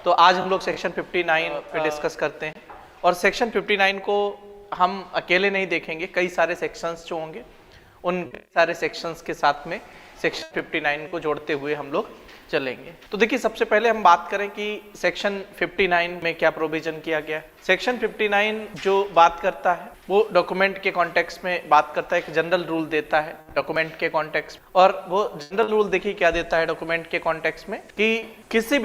तो आज हम लोग सेक्शन 59 पे डिस्कस करते हैं और सेक्शन 59 को हम अकेले नहीं देखेंगे, कई सारे सेक्शंस जो होंगे उन सारे सेक्शंस के साथ में सेक्शन 59 को जोड़ते हुए हम लोग चलेंगे। तो देखिए सबसे पहले हम बात करें कि सेक्शन 59 में क्या प्रोविजन किया गया है। सेक्शन 59 जो बात करता है वो डॉक्यूमेंट के कॉन्टेक्स्ट में बात करता है, एक जनरल रूल देता है डॉक्यूमेंट के कॉन्टेक्स्ट। और वो जनरल रूल देखिए क्या देता है डॉक्यूमेंट के कॉन्टेक्स्ट में कि किसी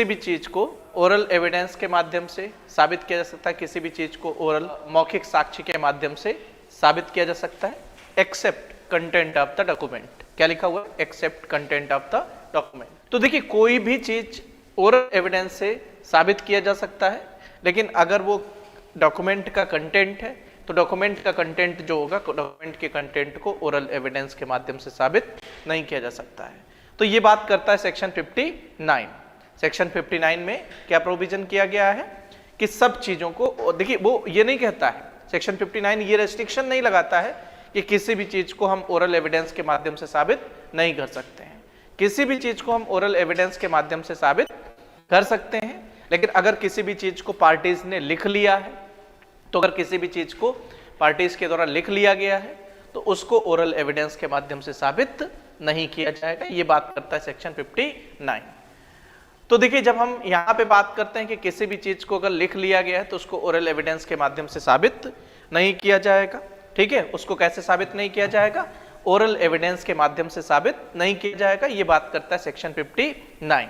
भी चीज को ओरल एविडेंस के माध्यम से साबित किया जा सकता है, किसी भी चीज को ओरल मौखिक साक्ष्य के माध्यम से साबित किया जा सकता है, except content of the document. क्या लिखा हुआ है? Except content of the document. तो देखिए कोई भी चीज ओरल एविडेंस से साबित किया जा सकता है, लेकिन अगर वो डॉक्यूमेंट का कंटेंट है तो डॉक्यूमेंट का कंटेंट जो होगा, डॉक्यूमेंट के कंटेंट को ओरल एविडेंस के माध्यम से साबित नहीं किया जा सकता है। तो ये बात करता है सेक्शन 59। सेक्शन 59 में क्या प्रोविजन किया गया है कि सब चीजों को, देखिए वो ये नहीं कहता है, सेक्शन 59 ये रेस्ट्रिक्शन नहीं लगाता है कि किसी भी चीज को हम ओरल एविडेंस के माध्यम से साबित नहीं कर सकते हैं। किसी भी चीज को हम ओरल एविडेंस के माध्यम से साबित कर सकते हैं, लेकिन अगर किसी भी चीज को पार्टीज ने लिख लिया है, तो अगर किसी भी चीज को पार्टीज के द्वारा लिख लिया गया है तो उसको ओरल एविडेंस के माध्यम से साबित नहीं किया जाएगा। ये बात करता है सेक्शन 59। तो देखिए जब हम यहाँ पे बात करते हैं कि किसी भी चीज को अगर लिख लिया गया है तो उसको ओरल एविडेंस के माध्यम से साबित नहीं किया जाएगा। ठीक है, उसको कैसे साबित नहीं किया जाएगा? ओरल एविडेंस के माध्यम से साबित नहीं किया जाएगा। ये बात करता है सेक्शन 59।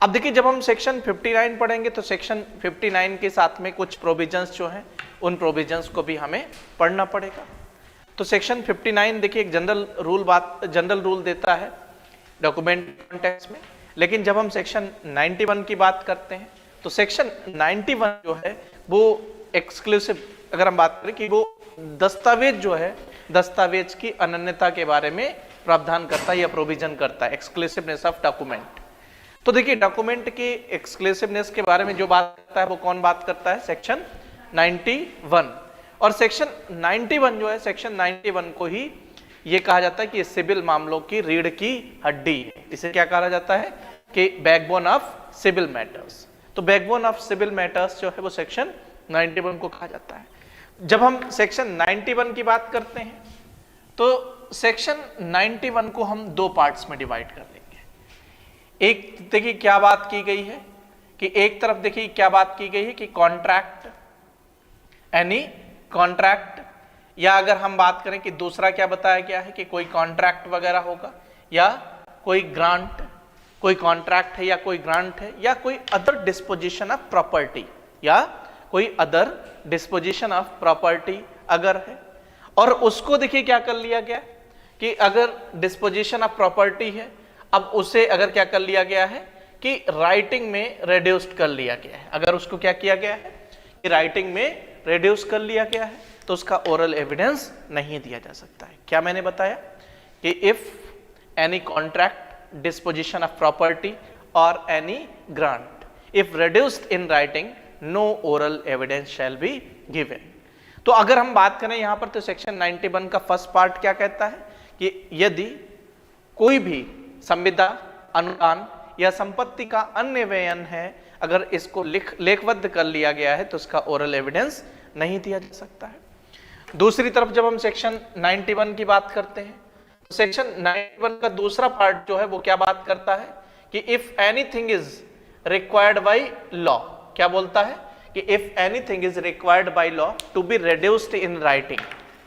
अब देखिए जब हम सेक्शन 59 पढ़ेंगे तो सेक्शन 59 के साथ में कुछ प्रोविजंस जो हैं उन प्रोविजंस को भी हमें पढ़ना पड़ेगा। तो सेक्शन 59 देखिए एक जनरल रूल देता है डॉक्यूमेंट कॉन्टेक्स्ट में, लेकिन जब हम सेक्शन 91 की बात करते हैं तो सेक्शन 91 जो है वो एक्सक्लूसिव, अगर हम बात करें कि वो दस्तावेज जो है, दस्तावेज की अनन्यता के बारे में प्रावधान करता है या प्रोविजन करता है, एक्सक्लूसिवनेस ऑफ डॉक्यूमेंट। तो देखिए डॉक्यूमेंट की एक्सक्लूसिवनेस के बारे में जो बात करता है वो कौन बात करता है? सेक्शन 91। और सेक्शन 91 जो है, सेक्शन 91 को ही ये कहा जाता है कि सिविल मामलों की रीढ़ की हड्डी है। इसे क्या कहा जाता है? कि बैकबोन ऑफ सिविल मैटर्स। तो बैकबोन ऑफ सिविल मैटर्स जो है वो सेक्शन 91 को कहा जाता है। जब हम सेक्शन 91 की बात करते हैं तो सेक्शन 91 को हम दो पार्ट्स में डिवाइड कर देंगे। एक देखिए क्या बात की गई है कि एक तरफ देखिए क्या बात की गई है कि कॉन्ट्रैक्ट, एनी कॉन्ट्रैक्ट, या अगर हम बात करें कि दूसरा क्या बताया गया है कि कोई कॉन्ट्रैक्ट वगैरह होगा या कोई ग्रांट, कोई कॉन्ट्रैक्ट है या कोई ग्रांट है या कोई अदर डिस्पोजिशन ऑफ प्रॉपर्टी, या कोई अदर डिस्पोजिशन ऑफ प्रॉपर्टी अगर है। और उसको देखिए क्या कर लिया गया कि अगर डिस्पोजिशन ऑफ प्रॉपर्टी है, अब उसे अगर क्या कर लिया गया है कि राइटिंग में रिड्यूस्ड कर लिया गया है। अगर उसको क्या किया गया है कि राइटिंग में रिड्यूस कर लिया गया है तो उसका ओरल एविडेंस नहीं दिया जा सकता है। क्या मैंने बताया कि if any contract, disposition of property और any grant, if reduced in writing, no oral evidence shall be given. तो अगर हम बात करें यहां पर तो सेक्शन 91 का फर्स्ट पार्ट क्या कहता है कि यदि कोई भी संविदा, अनुदान या संपत्ति का अन्य व्ययन है, अगर इसको लेखबद्ध कर लिया गया है तो उसका ओरल एविडेंस नहीं दिया जा सकता है। दूसरी तरफ जब हम सेक्शन 91 की बात करते हैं तो सेक्शन 91 का दूसरा पार्ट जो है वो क्या बात करता है कि if anything is required by law, क्या बोलता है कि if anything is required by law to be reduced in writing,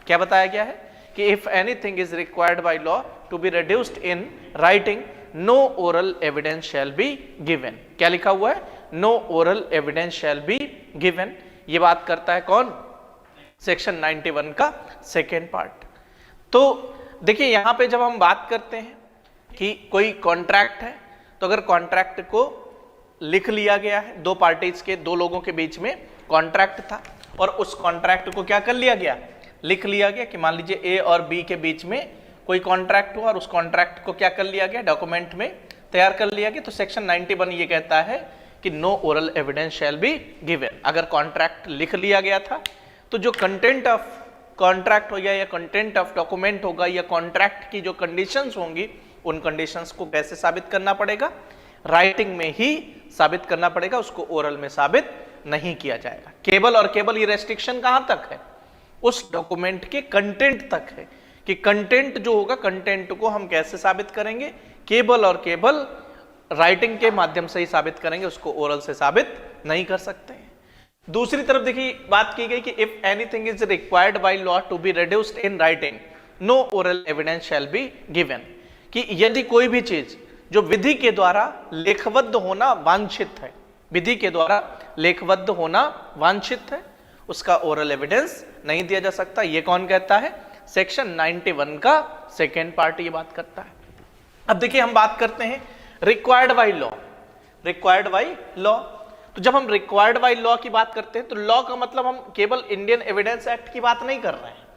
क्या बताया गया है कि if anything is required by law to be reduced in writing, no oral evidence shall be given. क्या लिखा हुआ है? No oral evidence shall be given. ये बात करता है कौन? सेक्शन 91 का सेकेंड पार्ट। तो देखिए यहां पे जब हम बात करते हैं कि कोई कॉन्ट्रैक्ट है, तो अगर कॉन्ट्रैक्ट को लिख लिया गया है, दो पार्टीज के, दो लोगों के बीच में कॉन्ट्रैक्ट था और उस कॉन्ट्रैक्ट को क्या कर लिया गया? लिख लिया गया कि मान लीजिए ए और बी के बीच में कोई कॉन्ट्रैक्ट हुआ और उस कॉन्ट्रैक्ट को क्या कर लिया गया? डॉक्यूमेंट में तैयार कर लिया गया। तो सेक्शन 91 ये कहता है कि no oral evidence shall be given. अगर कॉन्ट्रैक्ट लिख लिया गया था तो जो कंटेंट ऑफ कॉन्ट्रैक्ट होगा या कंटेंट ऑफ डॉक्यूमेंट होगा या कॉन्ट्रैक्ट की जो कंडीशंस होंगी उन कंडीशंस को कैसे साबित करना पड़ेगा? राइटिंग में ही साबित करना पड़ेगा, उसको ओरल में साबित नहीं किया जाएगा। केवल और केवल ये रेस्ट्रिक्शन कहां तक है? उस डॉक्यूमेंट के कंटेंट तक है कि कंटेंट जो होगा, कंटेंट को हम कैसे साबित करेंगे? केवल और केवल राइटिंग के माध्यम से ही साबित करेंगे, उसको ओरल से साबित नहीं कर सकते हैं। दूसरी तरफ देखिए बात की गई कि if anything is required by law to be reduced in writing no oral evidence shall be given, कि यदि कोई भी चीज जो विधि के द्वारा लेखबद्ध होना वांछित है, विधि के द्वारा लेखबद्ध होना वांछित है, उसका ओरल एविडेंस नहीं दिया जा सकता। ये कौन कहता है? सेक्शन 91 का सेकेंड पार्ट ये बात करता है। अब देखिए हम बात करते हैं required by law. Required by law, तो जब हम रिक्वायर्ड बाय लॉ की बात करते हैं तो लॉ का मतलब हम केवल इंडियन एविडेंस एक्ट की बात नहीं कर रहे हैं।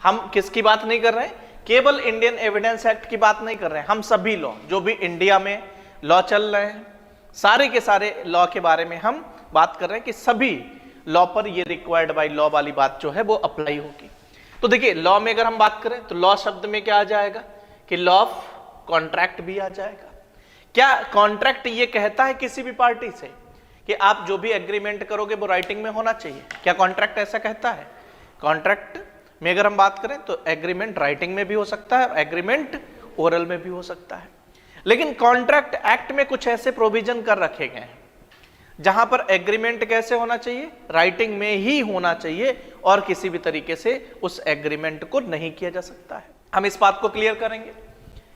हम किसकी बात नहीं कर रहे हैं? केवल इंडियन एविडेंस एक्ट की बात नहीं कर रहे हैं। हम सभी लॉ जो भी इंडिया में लॉ चल रहे हैं, सारे के सारे लॉ के बारे में हम बात कर रहे हैं कि सभी लॉ पर ये रिक्वायर्ड बाय लॉ वाली बात जो है वो अप्लाई होगी। तो देखिए लॉ में अगर हम बात करें तो लॉ शब्द में क्या आ जाएगा कि लॉ ऑफ कॉन्ट्रैक्ट भी आ जाएगा। क्या कॉन्ट्रैक्ट ये कहता है किसी भी पार्टी से कि आप जो भी एग्रीमेंट करोगे वो राइटिंग में होना चाहिए? क्या कॉन्ट्रैक्ट ऐसा कहता है? कॉन्ट्रैक्ट में अगर हम बात करें तो एग्रीमेंट राइटिंग में भी हो सकता है, एग्रीमेंट ओरल में भी हो सकता है। लेकिन कॉन्ट्रैक्ट एक्ट में कुछ ऐसे प्रोविजन कर रखे गए हैं जहां पर एग्रीमेंट कैसे होना चाहिए? राइटिंग में ही होना चाहिए और किसी भी तरीके से उस एग्रीमेंट को नहीं किया जा सकता है। हम इस बात को क्लियर करेंगे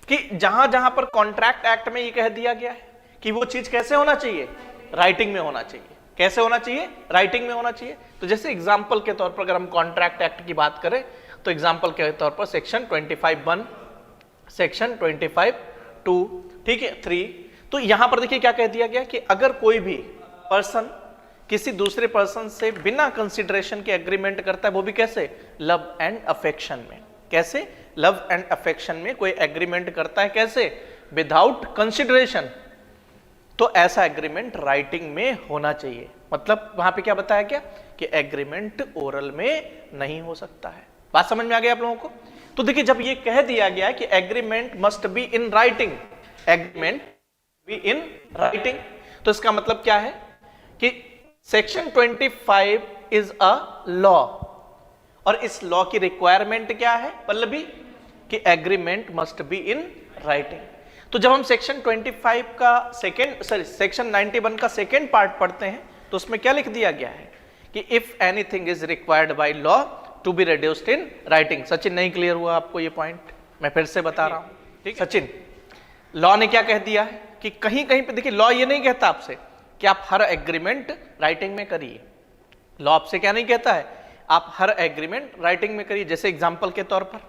कि जहां जहां पर कॉन्ट्रैक्ट एक्ट में ये कह दिया गया है कि वो चीज कैसे होना चाहिए? राइटिंग में होना चाहिए। कैसे होना चाहिए? राइटिंग में होना चाहिए। तो जैसे एग्जाम्पल के तौर पर अगर हम कॉन्ट्रैक्ट एक्ट की बात करें तो एग्जाम्पल के तौर पर सेक्शन 25(1), सेक्शन 25(2), ठीक है, 3। तो यहां पर देखिए क्या कह दिया गया कि अगर कोई भी पर्सन किसी दूसरे पर्सन से बिना कंसिडरेशन के एग्रीमेंट करता है, वो भी कैसे? लव एंड अफेक्शन में। कैसे? लव एंड अफेक्शन में कोई एग्रीमेंट करता है, कैसे? Without consideration. तो ऐसा एग्रीमेंट राइटिंग में होना चाहिए। मतलब वहां पे क्या बताया गया कि एग्रीमेंट ओरल में नहीं हो सकता है। बात समझ में आ गई आप लोगों को? तो देखिए जब ये कह दिया गया कि agreement must be in writing, agreement B in writing, तो इसका मतलब क्या है कि सेक्शन 25 इज अ लॉ और इस लॉ की रिक्वायरमेंट क्या है पल्लवी? कि agreement must be in writing. तो जब हम सेक्शन 25 का सेक्शन 91 का सेकेंड पार्ट पढ़ते हैं तो उसमें क्या लिख दिया गया है कि if anything is required by law to be reduced in writing. Sachin नहीं क्लियर हुआ आपको ये पॉइंट? मैं फिर से बता रहा हूं, ठीक है सचिन। लॉ ने क्या कह दिया है कि कहीं कहीं पे देखिए लॉ ये नहीं कहता आपसे कि आप हर एग्रीमेंट राइटिंग में करिए। लॉ आपसे क्या नहीं कहता है? आप हर एग्रीमेंट राइटिंग में करिए। जैसे एग्जांपल के तौर पर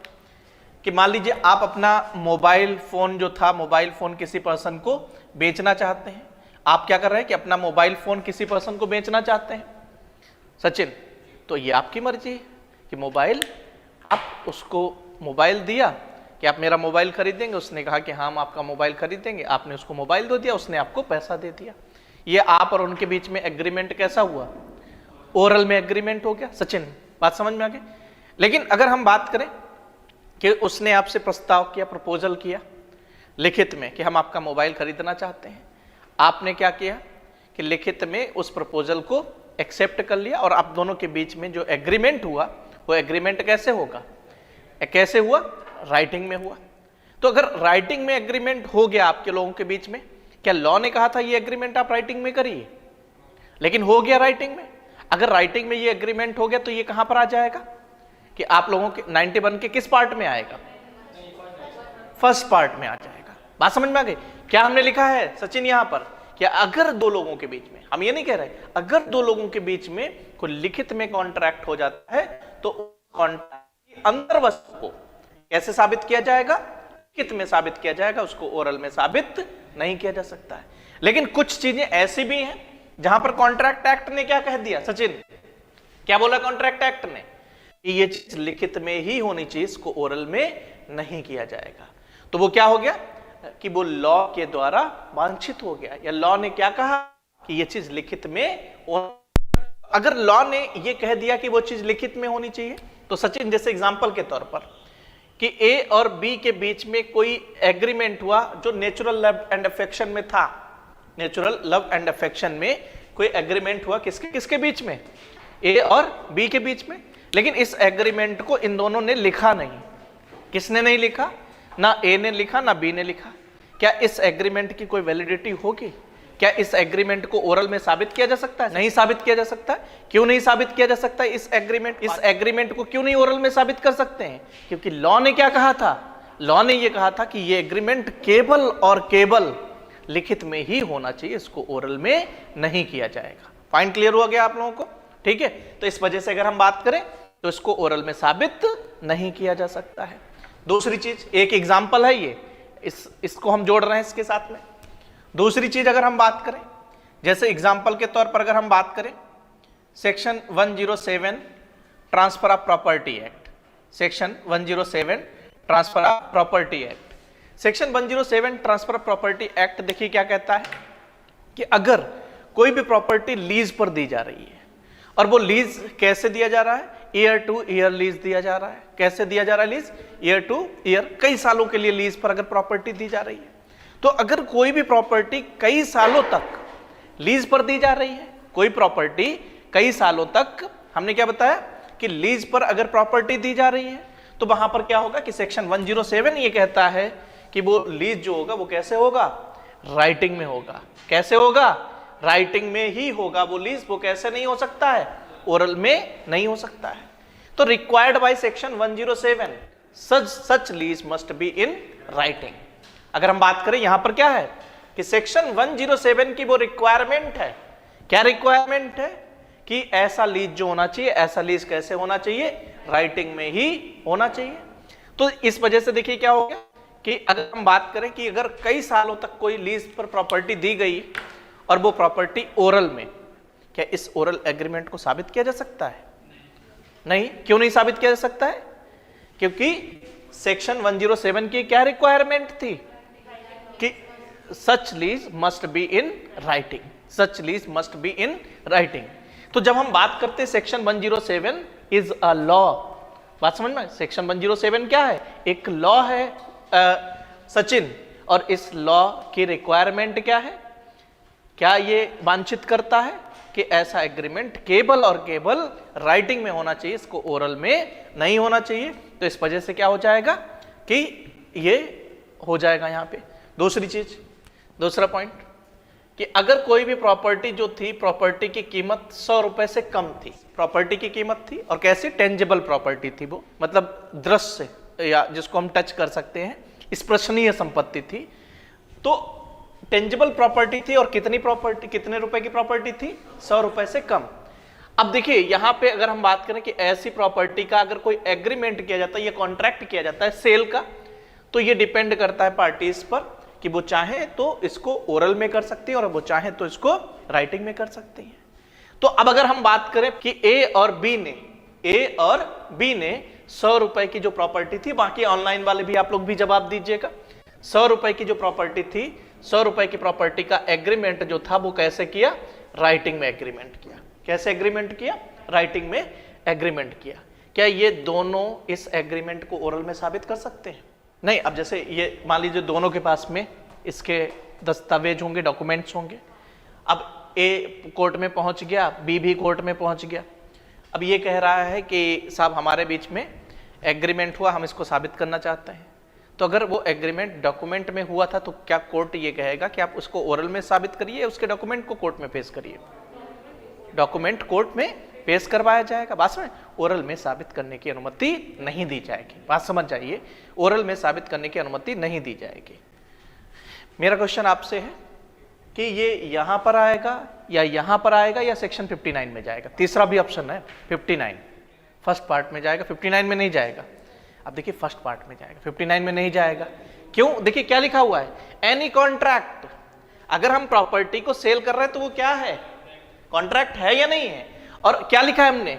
कि मान लीजिए आप अपना मोबाइल फोन जो था, मोबाइल फोन किसी पर्सन को बेचना चाहते हैं। आप क्या कर रहे हैं कि अपना मोबाइल फोन किसी पर्सन को बेचना चाहते हैं सचिन, तो ये आपकी मर्जी है कि मोबाइल, आप उसको मोबाइल दिया कि आप मेरा मोबाइल खरीदेंगे, उसने कहा कि हाँ हम आपका मोबाइल खरीदेंगे, आपने उसको मोबाइल दे दिया, उसने आपको पैसा दे दिया। ये आप और उनके बीच में एग्रीमेंट कैसा हुआ? ओरल में एग्रीमेंट हो गया। सचिन बात समझ में आ गई? लेकिन अगर हम बात करें कि उसने आपसे प्रस्ताव किया, प्रपोजल किया लिखित में कि हम आपका मोबाइल खरीदना चाहते हैं, आपने क्या किया कि लिखित में उस प्रपोजल को एक्सेप्ट कर लिया और आप दोनों के बीच में जो एग्रीमेंट हुआ वो एग्रीमेंट कैसे होगा? कैसे हुआ? राइटिंग में हुआ। तो अगर राइटिंग में एग्रीमेंट हो गया आपके लोगों के बीच में, क्या लॉ ने कहा था ये एग्रीमेंट आप राइटिंग में करिए, लेकिन हो गया राइटिंग में। अगर राइटिंग में ये एग्रीमेंट हो गया तो ये कहां पर आ जाएगा कि आप लोगों के 91 के किस पार्ट में आएगा? फर्स्ट पार्ट में आ जाएगा। बात समझ में आ गई? क्या हमने लिखा है सचिन यहां पर कि अगर दो लोगों के बीच में, हम ये नहीं कह रहे, अगर दो लोगों के बीच में कोई लिखित में कॉन्ट्रैक्ट हो जाता है तो कॉन्ट्रैक्ट की अंतर वस्तु को कैसे साबित किया जाएगा? लिखित में साबित किया जाएगा, उसको ओरल में साबित नहीं किया जा सकता है। लेकिन कुछ चीजें ऐसी भी हैं जहां पर कॉन्ट्रैक्ट एक्ट ने क्या कह दिया सचिन? क्या बोला कॉन्ट्रैक्ट एक्ट ने? कि ये चीज लिखित में ही होनी चाहिए, इसको ओरल में नहीं किया जाएगा। तो वो क्या हो गया कि वो लॉ के द्वारा वांछित हो गया, या लॉ ने क्या कहा कि ये चीज लिखित में। अगर लॉ ने ये कह दिया कि वो चीज लिखित में होनी चाहिए तो सचिन जैसे एग्जांपल के तौर पर कि ए और बी के बीच में कोई एग्रीमेंट हुआ जो नेचुरल लव एंड अफेक्शन में था। नेचुरल लव एंड अफेक्शन में कोई एग्रीमेंट हुआ किसके किसके बीच में, ए और बी के बीच में। लेकिन इस एग्रीमेंट को इन दोनों ने लिखा नहीं। किसने नहीं लिखा? ना ए ने लिखा ना बी ने लिखा। क्या इस एग्रीमेंट की कोई वैलिडिटी होगी? क्या इस एग्रीमेंट को ओरल में साबित किया जा सकता है? नहीं साबित किया जा सकता है। क्यों नहीं साबित किया जा सकता है? इस एग्रीमेंट को क्यों नहीं ओरल में साबित कर सकते हैं? क्योंकि लॉ ने क्या कहा था? लॉ ने यह कहा था कि यह एग्रीमेंट केवल और केवल लिखित में ही होना चाहिए, इसको ओरल में नहीं किया जाएगा। पॉइंट क्लियर हो गया आप लोगों को? ठीक है, तो इस वजह से अगर हम बात करें तो इसको ओरल में साबित नहीं किया जा सकता है। दूसरी चीज, एक एग्जाम्पल है ये, इसको हम जोड़ रहे हैं इसके साथ में। दूसरी चीज अगर हम बात करें, जैसे एग्जाम्पल के तौर पर अगर हम बात करें section 107 transfer of property act, section 107 transfer of property act, section 107 transfer of property act देखिए क्या कहता है कि अगर कोई भी प्रॉपर्टी लीज पर दी जा रही है, और वो लीज कैसे दिया जा रहा है? ईयर टू ईयर लीज दिया जा रहा है। कैसे दिया जा रहा है लीज? ईयर टू ईयर, कई सालों के लिए लीज पर अगर प्रॉपर्टी दी जा रही है, तो अगर कोई भी प्रॉपर्टी कई सालों तक लीज पर दी जा रही है, कोई प्रॉपर्टी कई सालों तक, हमने क्या बताया कि लीज पर अगर प्रॉपर्टी दी जा रही है, तो वहां पर क्या होगा कि सेक्शन 107 ये कहता है कि वो लीज जो होगा वो कैसे होगा? राइटिंग में होगा। कैसे होगा? राइटिंग में ही होगा वो लीज। वो कैसे नहीं हो सकता है? ओरल में नहीं हो सकता है। तो required by section 107 such lease must be in writing. अगर हम बात करें यहां पर क्या है कि सेक्शन 107 की वो रिक्वायरमेंट है। क्या रिक्वायरमेंट है? कि ऐसा लीज जो होना चाहिए, ऐसा लीज कैसे होना चाहिए? राइटिंग में ही होना चाहिए। तो इस वजह से देखिए क्या हो गया कि अगर हम बात करें कि अगर कई सालों तक कोई लीज पर प्रॉपर्टी दी गई और वो प्रॉपर्टी ओरल में, क्या इस ओरल एग्रीमेंट को साबित किया जा सकता है? नहीं। क्यों नहीं साबित किया जा सकता है? क्योंकि सेक्शन 107 की क्या रिक्वायरमेंट थी कि such lease must be in writing. Such lease must be in writing. तो जब हम बात करते हैं सेक्शन 107 इज अ लॉ, बात समझ में? सेक्शन 107 क्या है? एक लॉ है सचिन, और इस लॉ की रिक्वायरमेंट क्या है? क्या ये वांछित करता है कि ऐसा एग्रीमेंट केवल और केवल राइटिंग में होना चाहिए, इसको ओरल में नहीं होना चाहिए। तो इस वजह से क्या हो जाएगा कि ये हो जाएगा यहां पे। दूसरी चीज, दूसरा पॉइंट कि अगर कोई भी प्रॉपर्टी जो थी, प्रॉपर्टी की कीमत 100 रुपए से कम थी, प्रॉपर्टी की कीमत थी, और कैसी? टेंजिबल प्रॉपर्टी थी वो, मतलब दृश्य या जिसको हम टच कर सकते हैं, स्पर्शनीय संपत्ति थी। तो टेंजिबल प्रॉपर्टी थी, और कितनी प्रॉपर्टी, कितने रुपए की प्रॉपर्टी थी? 100 रुपए से कम। अब देखिए यहां पे अगर हम बात करें कि ऐसी प्रॉपर्टी का अगर कोई एग्रीमेंट किया जाता है या कॉन्ट्रैक्ट किया जाता है सेल का, तो ये डिपेंड करता है पार्टीज पर कि वो चाहे तो इसको ओरल में कर सकती है और वो चाहे तो इसको राइटिंग में कर सकती है। तो अब अगर हम बात करें कि ए और बी ने 100 रुपए की जो प्रॉपर्टी थी, बाकी ऑनलाइन वाले भी आप लोग भी जवाब दीजिएगा, 100 रुपए की जो प्रॉपर्टी थी, 100 रुपए की प्रॉपर्टी का एग्रीमेंट जो था वो कैसे किया? राइटिंग में एग्रीमेंट किया। कैसे एग्रीमेंट किया? राइटिंग में एग्रीमेंट किया। क्या ये दोनों इस एग्रीमेंट को ओरल में साबित कर सकते हैं? नहीं। अब जैसे ये मान लीजिए दोनों के पास में इसके दस्तावेज होंगे, डॉक्यूमेंट्स होंगे। अब ए कोर्ट में पहुंच गया, बी भी कोर्ट में पहुंच गया। अब ये कह रहा है कि साहब हमारे बीच में एग्रीमेंट हुआ, हम इसको साबित करना चाहते हैं। तो अगर वो एग्रीमेंट डॉक्यूमेंट में हुआ था तो क्या कोर्ट ये कहेगा कि आप उसको ओरल में साबित करिए, उसके डॉक्यूमेंट को कोर्ट में पेश करिए? डॉक्यूमेंट कोर्ट में पेश करवाया जाएगा। बात समझ? ओरल में साबित करने की अनुमति नहीं दी जाएगी। बात समझ जाइए, ओरल में साबित करने की अनुमति नहीं दी जाएगी। मेरा क्वेश्चन आपसे है कि ये यहां पर आएगा या यहां पर आएगा या सेक्शन 59 में जाएगा? तीसरा भी ऑप्शन है 59, फर्स्ट पार्ट में जाएगा, 59 में नहीं जाएगा। अब देखिए फर्स्ट पार्ट में जाएगा, 59 में नहीं जाएगा। क्यों? देखिए क्या लिखा हुआ है, एनी कॉन्ट्रैक्ट। अगर हम प्रॉपर्टी को सेल कर रहे हैं तो वो क्या है? कॉन्ट्रैक्ट है या नहीं है? और क्या लिखा है हमने?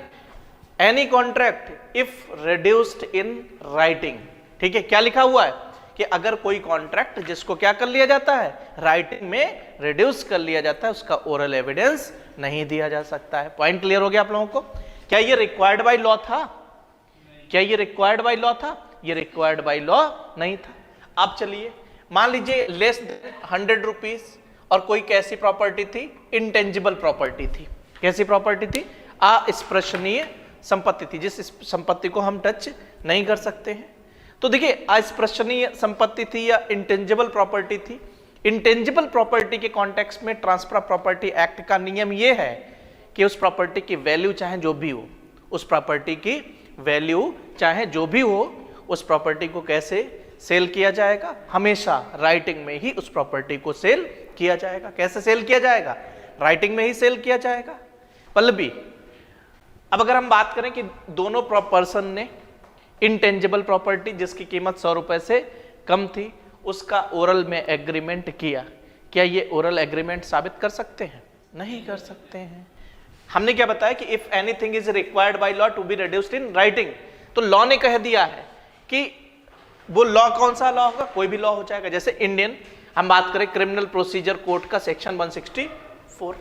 Any contract if reduced in writing. ठीक है, क्या लिखा हुआ है कि अगर कोई कॉन्ट्रैक्ट जिसको क्या कर लिया जाता है? राइटिंग में रिड्यूस कर लिया जाता है, उसका ओरल एविडेंस नहीं दिया जा सकता है। पॉइंट क्लियर हो गया आप लोगों को? क्या ये रिक्वायर्ड बाय लॉ था? क्या ये रिक्वायर्ड बाय लॉ था? ये रिक्वायर्ड बाय लॉ नहीं था। अब चलिए मान लीजिए लेस देन 100 रुपीज और कोई कैसी प्रॉपर्टी थी, इंटेंजिबल प्रॉपर्टी थी। कैसी प्रॉपर्टी थी? अस्पृशनीय संपत्ति थी, जिस संपत्ति को हम टच नहीं कर सकते हैं। तो देखिए अस्पृशनीय संपत्ति थी या इंटेंजिबल प्रॉपर्टी थी। इंटेंजिबल प्रॉपर्टी के कॉन्टेक्स्ट में ट्रांसफर ऑफ प्रॉपर्टी एक्ट का नियम यह है कि उस प्रॉपर्टी की वैल्यू चाहे जो भी हो, उस प्रॉपर्टी की वैल्यू चाहे जो भी हो, उस प्रॉपर्टी को कैसे सेल किया जाएगा? हमेशा राइटिंग में ही उस प्रॉपर्टी को सेल किया जाएगा। कैसे सेल किया जाएगा? राइटिंग में ही सेल किया जाएगा। पल्लवी, अब अगर हम बात करें कि दोनों पर्सन ने इंटेंजिबल प्रॉपर्टी जिसकी कीमत 100 रुपए से कम थी, उसका ओरल में एग्रीमेंट किया, क्या ये ओरल एग्रीमेंट साबित कर सकते हैं? नहीं कर सकते हैं। हमने क्या बताया कि if anything is required by law to be reduced in writing, तो लॉ ने कह दिया है कि वो लॉ कौन सा लॉ होगा? कोई भी लॉ हो जाएगा। जैसे इंडियन हम बात करें क्रिमिनल प्रोसीजर कोड का सेक्शन 164,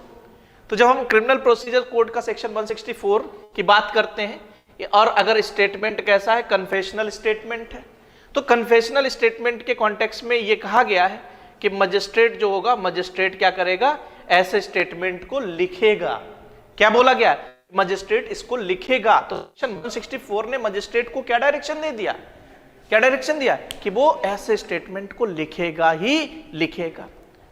तो जब हम क्रिमिनल प्रोसीजर कोड का सेक्शन 164 की बात करते हैं, और अगर स्टेटमेंट कैसा है? कन्फेशनल स्टेटमेंट है, तो कन्फेशनल स्टेटमेंट के कॉन्टेक्स्ट में ये कहा गया है कि मजिस्ट्रेट जो होगा, मजिस्ट्रेट क्या करेगा? ऐसे स्टेटमेंट को लिखेगा। क्या बोला गया? मजिस्ट्रेट इसको लिखेगा। तो सेक्शन 164 ने मजिस्ट्रेट को क्या डायरेक्शन दे दिया? क्या डायरेक्शन दिया? कि वो ऐसे स्टेटमेंट को लिखेगा ही लिखेगा।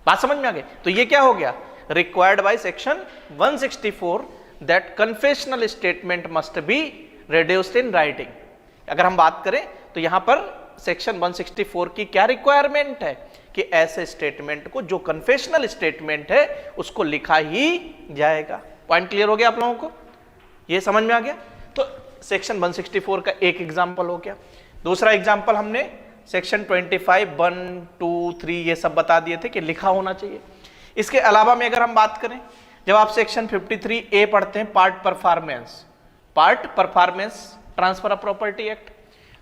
बात समझ में आ गई? तो ये क्या हो गया? Required by section 164 that confessional statement must be reduced in writing. अगर हम बात करें तो यहां पर सेक्शन 164 की क्या रिक्वायरमेंट है? कि ऐसे स्टेटमेंट को, जो कन्फेशनल स्टेटमेंट है, उसको लिखा ही जाएगा। पॉइंट क्लियर हो गया आप लोगों को? ये समझ में आ गया? तो सेक्शन 164 का एक एग्जांपल हो गया। दूसरा एग्जांपल हमने सेक्शन 25, 1, 2, 3 ये सब बता दिए थे कि लिखा होना चाहिए। इसके अलावा में अगर हम बात करें, जब आप सेक्शन 53A पढ़ते हैं, part performance transfer of property act,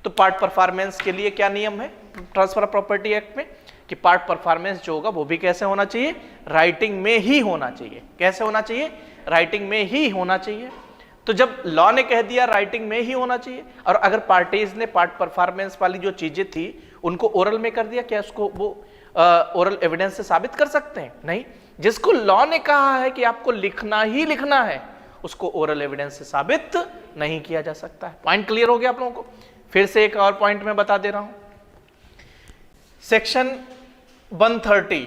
तो पार्ट परफॉर्मेंस के लिए क्या नियम है ट्रांसफर ऑफ प्रॉपर्टी एक्ट में? कि पार्ट परफॉर्मेंस जो होगा वो भी कैसे होना चाहिए? राइटिंग में ही होना चाहिए। कैसे होना चाहिए? राइटिंग में ही होना चाहिए। तो जब लॉ ने कह दिया राइटिंग में ही होना चाहिए, और अगर पार्टीज ने पार्ट परफॉर्मेंस वाली जो चीजें थी उनको ओरल में कर दिया, क्या उसको वो ओरल एविडेंस से साबित कर सकते हैं? नहीं। जिसको लॉ ने कहा है कि आपको लिखना ही लिखना है, उसको ओरल एविडेंस से साबित नहीं किया जा सकता है। पॉइंट क्लियर हो गया आप लोगों को? फिर से एक और पॉइंट मैं बता दे रहा हूं। सेक्शन 130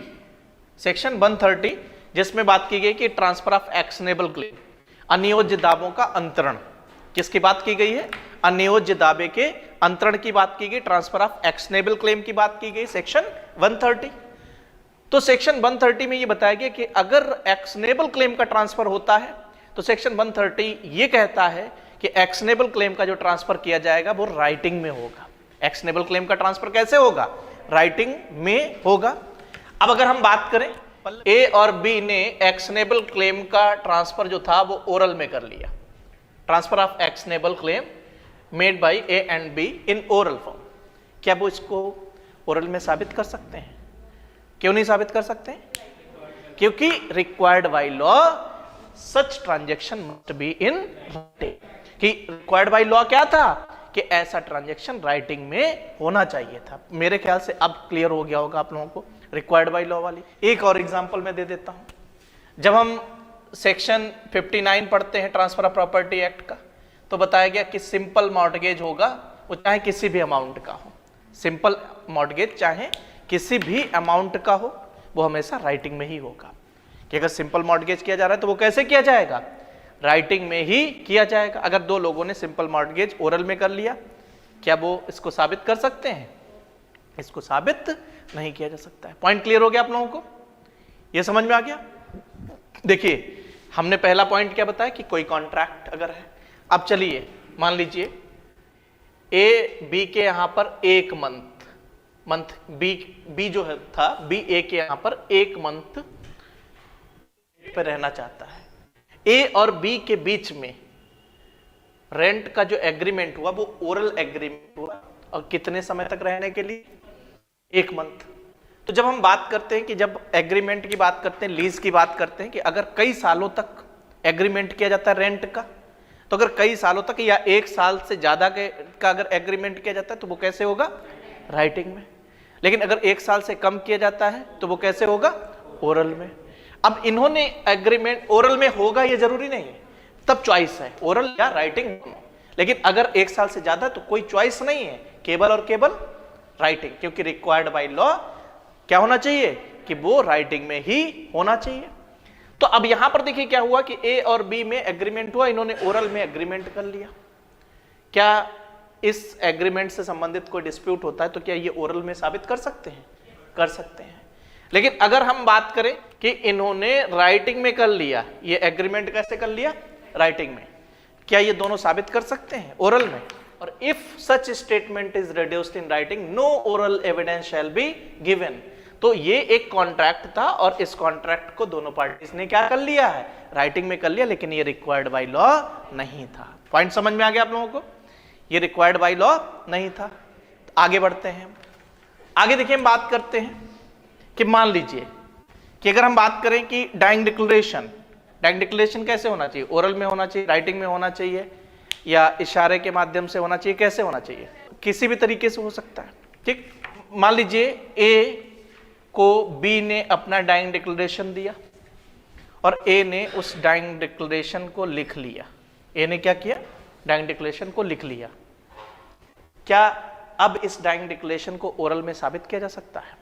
जिसमें बात की गई कि ट्रांसफर ऑफ एक्शनेबल क्लेम, अनियोज्य दावों का अंतरण। किसकी बात की गई है? अनियोज्य दावे के अंतरण की बात की गई। ट्रांसफर ऑफ एक्शनेबल क्लेम की बात की गई सेक्शन 130। तो सेक्शन 130 में ये बताया गया कि अगर एक्शनेबल क्लेम का ट्रांसफर होता है, तो सेक्शन 130 ये कहता है कि एक्शनेबल क्लेम का जो ट्रांसफर किया जाएगा वो राइटिंग में होगा। एक्शनेबल क्लेम का ट्रांसफर कैसे होगा? राइटिंग में होगा। अब अगर हम बात करें, ए और बी ने एक्शनेबल क्लेम का ट्रांसफर जो था वो ओरल में कर लिया। Transfer of actionable claim made by A and be in oral form, क्या वो इसको ओरल में साबित कर सकते हैं? क्यों नहीं साबित कर सकते? क्योंकि required by law such transaction must be in writing. कि रिक्वायर्ड बाय लॉ क्या था? कि ऐसा ट्रांजैक्शन राइटिंग में होना चाहिए था। मेरे ख्याल से अब क्लियर हो गया होगा आप लोगों को रिक्वायर्ड बाय लॉ वाली। एक और एग्जांपल मैं दे देता हूं। जब हम सेक्शन 59 पढ़ते हैं ट्रांसफर ऑफ प्रॉपर्टी एक्ट का, तो बताया गया कि सिंपल मॉर्टगेज होगा, वो चाहे किसी भी अमाउंट का हो। सिंपल मॉर्टगेज चाहे किसी भी अमाउंट का हो, वो हमेशा राइटिंग में ही होगा। कि अगर सिंपल मॉर्टगेज किया जा रहा है तो वो कैसे किया जाएगा? राइटिंग में ही किया जाएगा। अगर दो लोगों ने सिंपल मॉर्टगेज ओरल में कर लिया, क्या वो इसको साबित कर सकते हैं? इसको साबित नहीं किया जा सकता है। पॉइंट क्लियर हो गया आप लोगों को? ये समझ में आ गया? देखिए हमने पहला पॉइंट क्या बताया कि कोई कॉन्ट्रैक्ट अगर है। अब चलिए मान लीजिए ए बी के यहां पर एक मंथ बी जो है था, बी ए के यहां पर एक मंथ पे रहना चाहता है। ए और बी के बीच में रेंट का जो एग्रीमेंट हुआ वो ओरल एग्रीमेंट हुआ, और कितने समय तक रहने के लिए? एक मंथ। तो जब हम बात करते हैं कि जब एग्रीमेंट की बात करते हैं, लीज की बात करते हैं कि अगर कई सालों तक एग्रीमेंट किया जाता है रेंट का, तो अगर कई सालों तक या एक साल से ज्यादा के का अगर एग्रीमेंट किया जाता है तो वो कैसे होगा, राइटिंग में। लेकिन अगर 1 साल से कम किया जाता है तो वो कैसे होगा, ओरल में। अब इन्होंने एग्रीमेंट ओरल में होगा ये जरूरी नहीं है, तब चॉइस है ओरल या राइटिंग। लेकिन अगर 1 साल से ज्यादा तो कोई चॉइस नहीं है, केवल और केवल राइटिंग, क्योंकि रिक्वायर्ड बाय लॉ क्या होना चाहिए कि वो राइटिंग में ही होना चाहिए। तो अब यहां पर देखिए क्या हुआ कि ए और बी में एग्रीमेंट हुआ, इन्होंने ओरल में एग्रीमेंट कर लिया। क्या इस एग्रीमेंट से संबंधित कोई डिस्प्यूट होता है तो क्या ये ओरल में साबित कर सकते हैं, कर सकते हैं। लेकिन अगर हम बात करें कि इन्होंने राइटिंग में कर लिया, ये एग्रीमेंट कैसे कर लिया, राइटिंग में, क्या ये दोनों साबित कर सकते हैं ओरल में। और if such statement is reduced in writing no oral evidence shall be given. तो ये एक कॉन्ट्रैक्ट था और इस कॉन्ट्रैक्ट को दोनों पार्टीज ने क्या कर लिया है, राइटिंग में कर लिया, लेकिन ये रिक्वायर्ड बाय लॉ नहीं था। पॉइंट समझ में आ गया आप लोगों को, ये रिक्वायर्ड बाय लॉ नहीं था। आगे बढ़ते हैं, आगे देखिए हम बात करते हैं कि मान लीजिए कि अगर हम बात करें कि डाइंग डिक्लेरेशन कैसे होना चाहिए, ओरल में होना चाहिए, राइटिंग में होना चाहिए, या इशारे के माध्यम से होना चाहिए, कैसे होना चाहिए, किसी भी तरीके से हो सकता है। ठीक, मान लीजिए ए को बी ने अपना डाइंग डिक्लेरेशन दिया और ए ने उस डाइंग डिक्लेरेशन को लिख लिया। ए ने क्या किया, डाइंग डिक्लेरेशन को लिख लिया। क्या अब इस डाइंग डिक्लेरेशन को ओरल में साबित किया जा सकता है,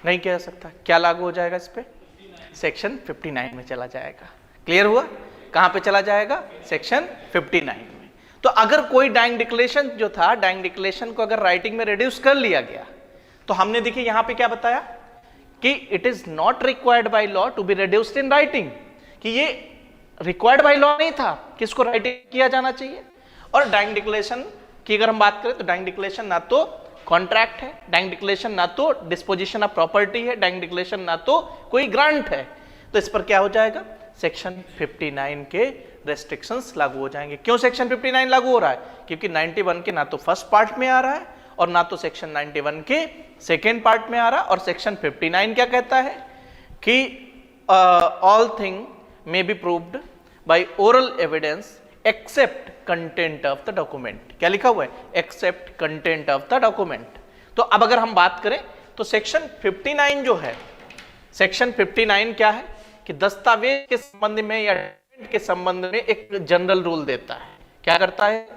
नहीं किया जा सकता। क्या लागू हो जाएगा इस पे, सेक्शन 59 में चला जाएगा। क्लियर हुआ, कहां पे चला जाएगा, सेक्शन 59 में। तो अगर कोई डाइंग डिक्लेरेशन जो था, डाइंग डिक्लेरेशन को अगर राइटिंग में रिड्यूस कर लिया गया तो हमने देखिए यहां पे क्या बताया कि it is not required by law to be reduced in writing, कि ये रिक्वायर्ड बाय लॉ नहीं था कि इसको राइटिंग किया जाना चाहिए। और डाइंग डिक्लेरेशन की अगर हम बात करें तो डाइंग डिक्लेरेशन ना तो कॉन्ट्रैक्ट है, डाइंग डिक्लेरेशन ना तो डिस्पोजिशन ऑफ प्रॉपर्टी है, डाइंग डिक्लेरेशन ना तो कोई ग्रांट है। तो इस पर क्या हो जाएगा, सेक्शन 59 के रेस्ट्रिक्शंस लागू हो जाएंगे। क्यों सेक्शन 59 लागू हो रहा है, क्योंकि 91 के ना तो फर्स्ट पार्ट में आ रहा है और ना तो सेक्शन 91 के सेकेंड पार्ट में आ रहा। और सेक्शन 59 क्या कहता है कि all thing may be proved by oral evidence except content of the document। क्या लिखा हुआ है, except content of the document। तो अब अगर हम बात करें तो सेक्शन 59 जो है, सेक्शन 59 क्या है कि दस्तावेज के संबंध में या डॉक्यूमेंट के संबंध में एक जनरल रूल देता है। क्या करता है,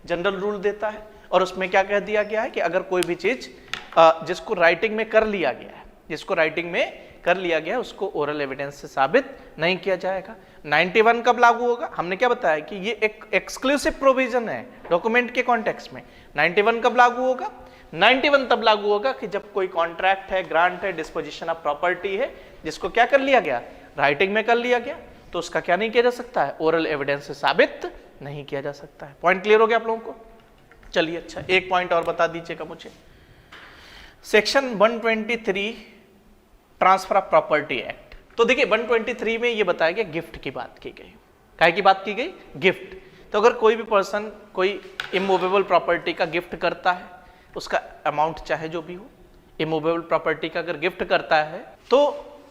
जनरल रूल देता है। और उसमें क्या कह दिया गया है कि अगर कोई भी चीज जिसको राइटिंग में कर लिया गया है, जिसको राइटिंग में कर लिया गया उसको ओरल एविडेंस से साबित नहीं किया जाएगा। 91 कब लागू होगा, हमने क्या बताया कि ये एक एक्सक्लूसिव प्रोविजन है डॉक्यूमेंट के कॉन्टेक्स्ट में। 91 कब लागू होगा, 91 तब लागू होगा कि जब कोई कॉन्ट्रैक्ट है, ग्रांट है, डिस्पोजिशन ऑफ प्रॉपर्टी है, जिसको क्या कर लिया गया, राइटिंग में कर लिया गया, तो उसका क्या नहीं किया जा सकता है, ओरल एविडेंस से साबित नहीं किया जा सकता है। पॉइंट क्लियर हो गया आप लोगों को। चलिए अच्छा, एक पॉइंट और बता दीजिएगा मुझे। Section 123 transfer of property act. तो देखिए 123 में ये बताया गया गिफ्ट की बात की गई। काय की बात की गई, गिफ्ट। तो अगर कोई भी पर्सन कोई इमूवेबल प्रॉपर्टी का गिफ्ट करता है, उसका अमाउंट चाहे जो भी हो, इमूवेबल प्रॉपर्टी का अगर गिफ्ट करता है तो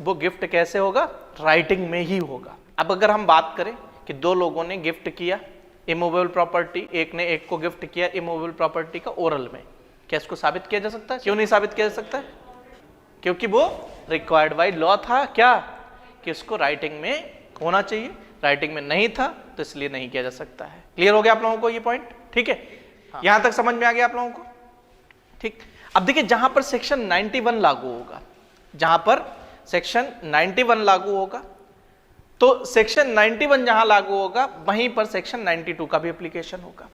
वो गिफ्ट कैसे होगा, राइटिंग में ही होगा। अब अगर हम बात करें कि दो लोगों ने गिफ्ट किया इमूवेबल प्रॉपर्टी, एक ने एक को गिफ्ट किया इमूवेबल प्रॉपर्टी का ओरल में, क्या इसको साबित किया जा सकता है, क्यों नहीं साबित किया जा सकता है, क्योंकि वो रिक्वायर्ड बाय लॉ था क्या कि उसको राइटिंग में होना चाहिए, राइटिंग में नहीं था तो इसलिए नहीं किया जा सकता है। क्लियर हो गया आप लोगों को ये पॉइंट, ठीक है। हाँ। यहां तक समझ में आ गया आप लोगों को, ठीक। अब देखिए जहां पर सेक्शन 91 लागू होगा, जहां पर सेक्शन 91 लागू होगा, तो सेक्शन 91 जहां लागू होगा वहीं पर सेक्शन 92 का भी एप्लीकेशन होगा।